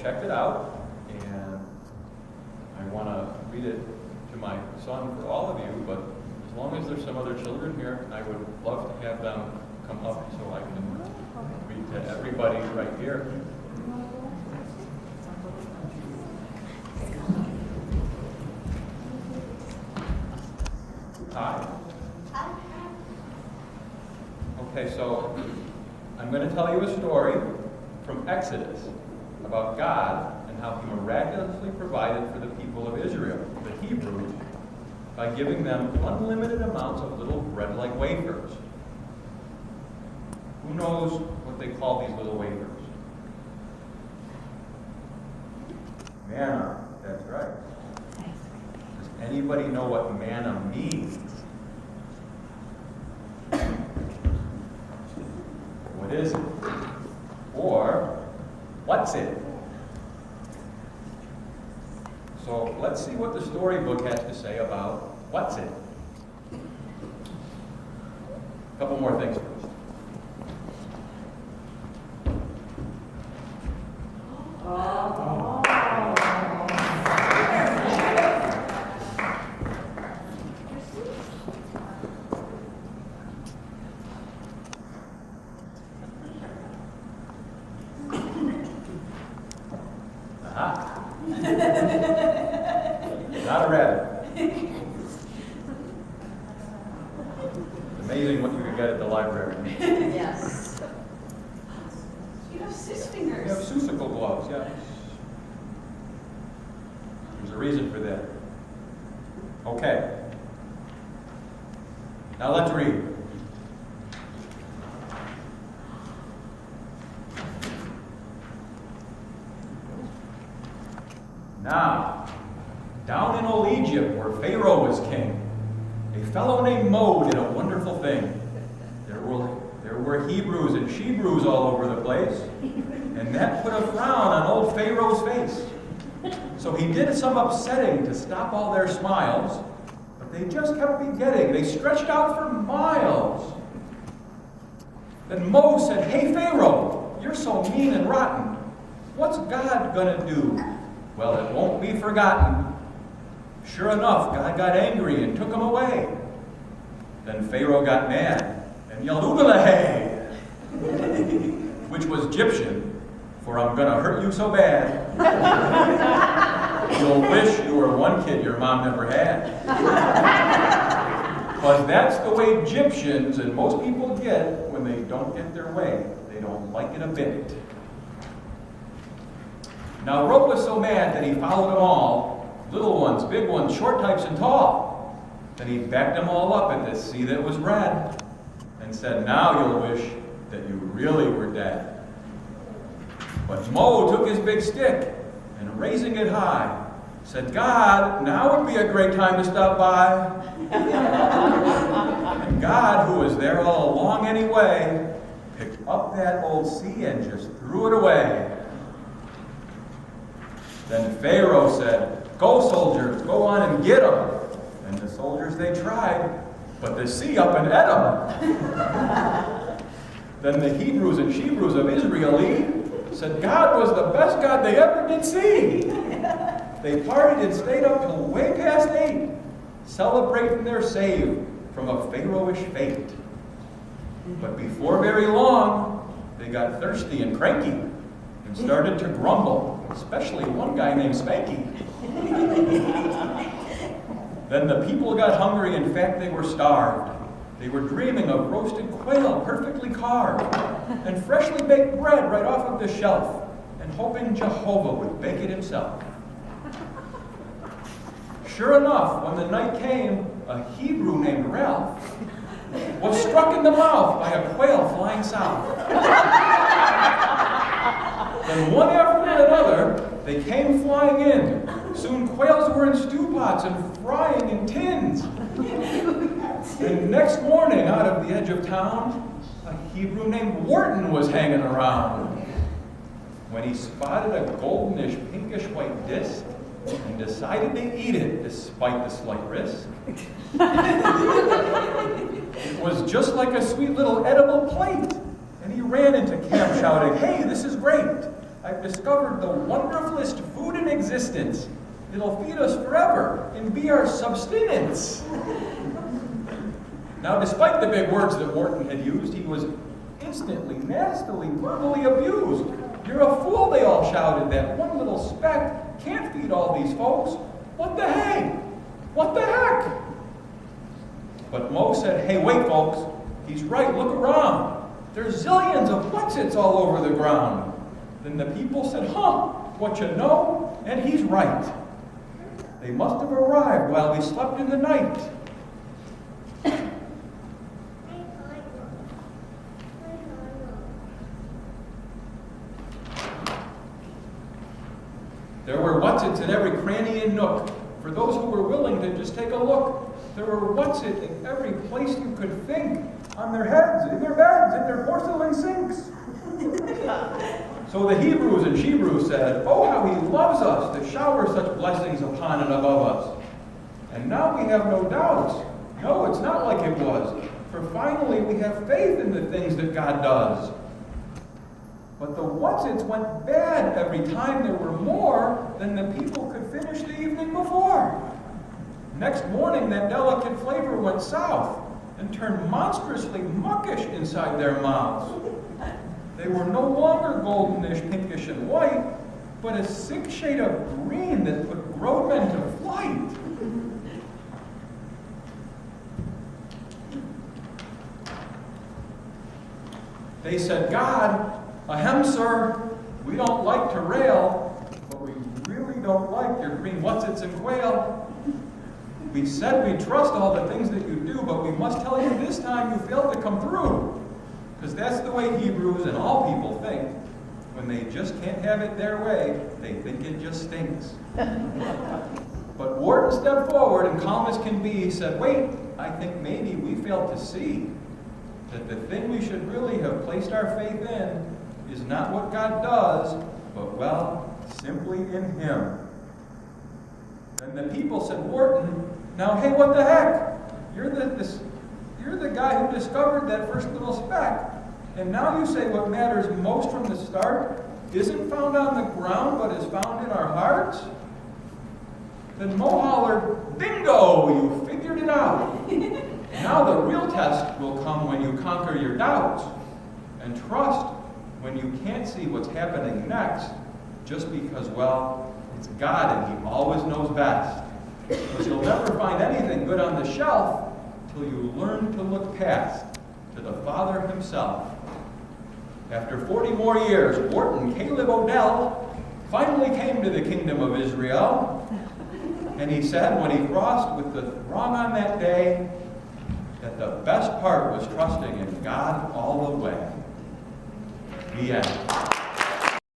checked it out, and I want to read it to my son for all of you, but as long as there's some other children here, I would love to have them come up so I can read to everybody right here. Hi. Okay, so I'm going to tell you a story from Exodus about God and how he miraculously provided for the people of Israel, the Hebrews, by giving them unlimited amounts of little bread-like wafers. Who knows what they call these little wafers? Manna, that's right. Does anybody know what manna means? What is it? Or, what's it? So let's see what the storybook has to say about what's it. A couple more things first. Not a rabbit. It's amazing what you can get at the library. Yes. You have Seuss fingers. You have Seussical gloves, yeah. There's a reason for that. Okay. Now let's read. Now, down in old Egypt, where Pharaoh was king, a fellow named Mo did a wonderful thing. There were Hebrews and Shebrews all over the place, and that put a frown on old Pharaoh's face. So he did some upsetting to stop all their smiles, but they just kept begetting. They stretched out for miles. Then Mo said, "Hey Pharaoh, you're so mean and rotten. What's God gonna do?" Well, it won't be forgotten. Sure enough, God got angry and took him away. Then Pharaoh got mad and yelled, "Oogalahay," which was Egyptian, for I'm gonna hurt you so bad. You'll wish you were one kid your mom never had. Because that's the way Egyptians and most people get when they don't get their way. They don't like it a bit. Now, Rope was so mad that he followed them all, little ones, big ones, short types, and tall. Then he backed them all up at the sea that was red and said, "Now you'll wish that you really were dead." But Mo took his big stick and raising it high, said, "God, now would be a great time to stop by." And God, who was there all along anyway, picked up that old sea and just threw it away. Then Pharaoh said, "Go, soldiers, go on and get them." And the soldiers, they tried, but the sea up and ate them. Then the Hebrews and Shebrews of Israel said God was the best God they ever did see. They partied and stayed up till way past 8, celebrating their save from a Pharaohish fate. But before very long, they got thirsty and cranky and started to grumble, especially one guy named Spanky. Then the people got hungry. In fact, they were starved. They were dreaming of roasted quail perfectly carved and freshly baked bread right off of the shelf and hoping Jehovah would bake it himself. Sure enough, when the night came, a Hebrew named Ralph was struck in the mouth by a quail flying south. Then one after another, they came flying in. Soon quails were in stew pots and frying in tins. And next morning, out of the edge of town, a Hebrew named Wharton was hanging around. When he spotted a goldenish, pinkish white disc and decided to eat it despite the slight risk. It was just like a sweet little edible plate. And he ran into camp shouting, "Hey, this is great. I've discovered the wonderfulest food in existence. It'll feed us forever and be our subsistence. Now, despite the big words that Wharton had used, he was instantly, nastily, verbally abused. You're a fool, they all shouted. That one little speck can't feed all these folks. What the hey? What the heck? But Mo said, hey, wait, folks. He's right, look around. There's zillions of what's-its all over the ground. Then the people said, huh, what you know? And he's right. They must have arrived while we slept in the night. There were what's-its in every cranny and nook. For those who were willing to just take a look, there were what's-it in every place you could think. On their heads, in their beds, in their porcelain sinks. So the Hebrews and Shebrews said, oh, how he loves us to shower such blessings upon and above us. And now we have no doubts. No, it's not like it was. For finally we have faith in the things that God does. But the what's-its went bad every time there were more than the people could finish the evening before. Next morning, that delicate flavor went south and turned monstrously muckish inside their mouths. They were no longer goldenish, pinkish, and white, but a sick shade of green that put grown men to flight. They said, God, ahem, sir, we don't like to rail, but we really don't like your green what's-its and quail. We said we trust all the things that you do, but we must tell you this time you failed to come through. Because that's the way Hebrews and all people think. When they just can't have it their way, they think it just stinks. But Wharton stepped forward and calm as can be said, wait, I think maybe we failed to see that the thing we should really have placed our faith in is not what God does, but, well, simply in Him. Then the people said, Wharton, now, hey, what the heck? You're the guy who discovered that first little speck, and now you say what matters most from the start isn't found on the ground, but is found in our hearts? Then Mo hollered, bingo, you figured it out. Now the real test will come when you conquer your doubts and trust when you can't see what's happening next, just because, well, it's God and He always knows best. Because you'll never find anything good on the shelf till you learn to look past to the Father Himself. After 40 more years, Wharton Caleb Odell finally came to the kingdom of Israel. And he said when he crossed with the throng on that day, that the best part was trusting in God all the way. The end.